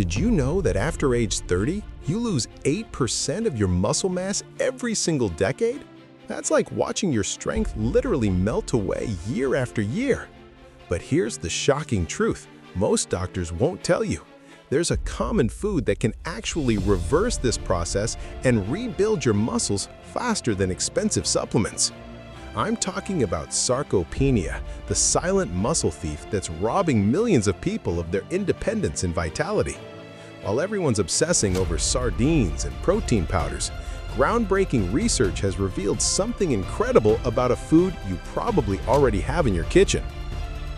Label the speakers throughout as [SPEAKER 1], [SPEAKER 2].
[SPEAKER 1] Did you know that after age 30, you lose 8% of your muscle mass every single decade? That's like watching your strength literally melt away year after year. But here's the shocking truth most doctors won't tell you. There's a common food that can actually reverse this process and rebuild your muscles faster than expensive supplements. I'm talking about sarcopenia, the silent muscle thief that's robbing millions of people of their independence and vitality. While everyone's obsessing over sardines and protein powders, groundbreaking research has revealed something incredible about a food you probably already have in your kitchen.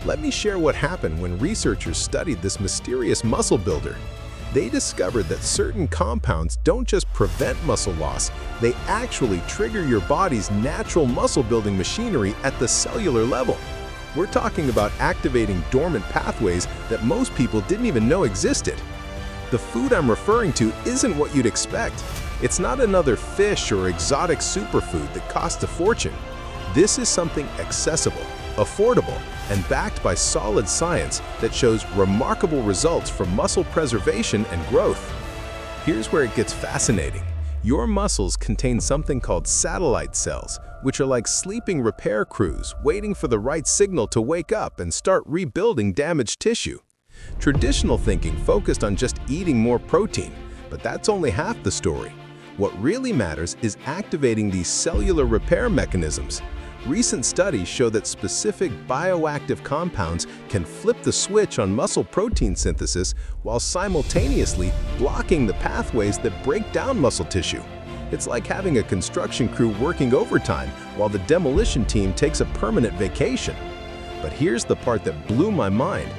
[SPEAKER 1] Let me share what happened when researchers studied this mysterious muscle builder. They discovered that certain compounds don't just prevent muscle loss, they actually trigger your body's natural muscle-building machinery at the cellular level. We're talking about activating dormant pathways that most people didn't even know existed. The food I'm referring to isn't what you'd expect. It's not another fish or exotic superfood that costs a fortune. This is something accessible, affordable, and backed by solid science that shows remarkable results for muscle preservation and growth. Here's where it gets fascinating. Your muscles contain something called satellite cells, which are like sleeping repair crews waiting for the right signal to wake up and start rebuilding damaged tissue. Traditional thinking focused on just eating more protein, but that's only half the story. What really matters is activating these cellular repair mechanisms. Recent studies show that specific bioactive compounds can flip the switch on muscle protein synthesis while simultaneously blocking the pathways that break down muscle tissue. It's like having a construction crew working overtime while the demolition team takes a permanent vacation. But here's the part that blew my mind.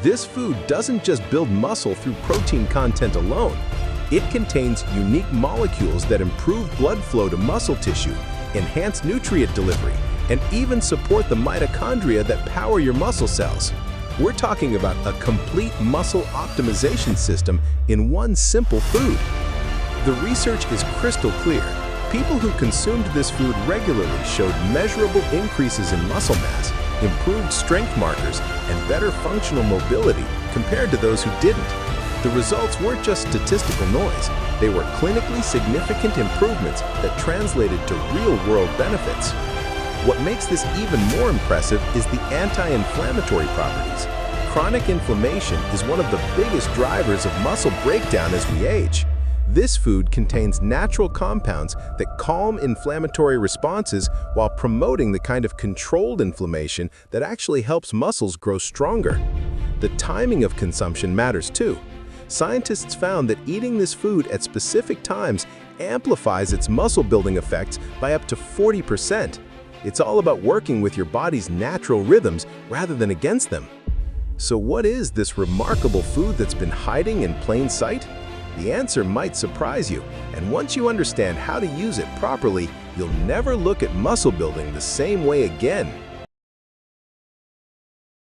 [SPEAKER 1] This food doesn't just build muscle through protein content alone. It contains unique molecules that improve blood flow to muscle tissue, enhance nutrient delivery, and even support the mitochondria that power your muscle cells. We're talking about a complete muscle optimization system in one simple food. The research is crystal clear. People who consumed this food regularly showed measurable increases in muscle mass, improved strength markers, and better functional mobility compared to those who didn't. The results weren't just statistical noise. They were clinically significant improvements that translated to real-world benefits. What makes this even more impressive is the anti-inflammatory properties. Chronic inflammation is one of the biggest drivers of muscle breakdown as we age. This food contains natural compounds that calm inflammatory responses while promoting the kind of controlled inflammation that actually helps muscles grow stronger. The timing of consumption matters too. Scientists found that eating this food at specific times amplifies its muscle-building effects by up to 40%. It's all about working with your body's natural rhythms rather than against them. So what is this remarkable food that's been hiding in plain sight? The answer might surprise you, and once you understand how to use it properly, you'll never look at muscle building the same way again.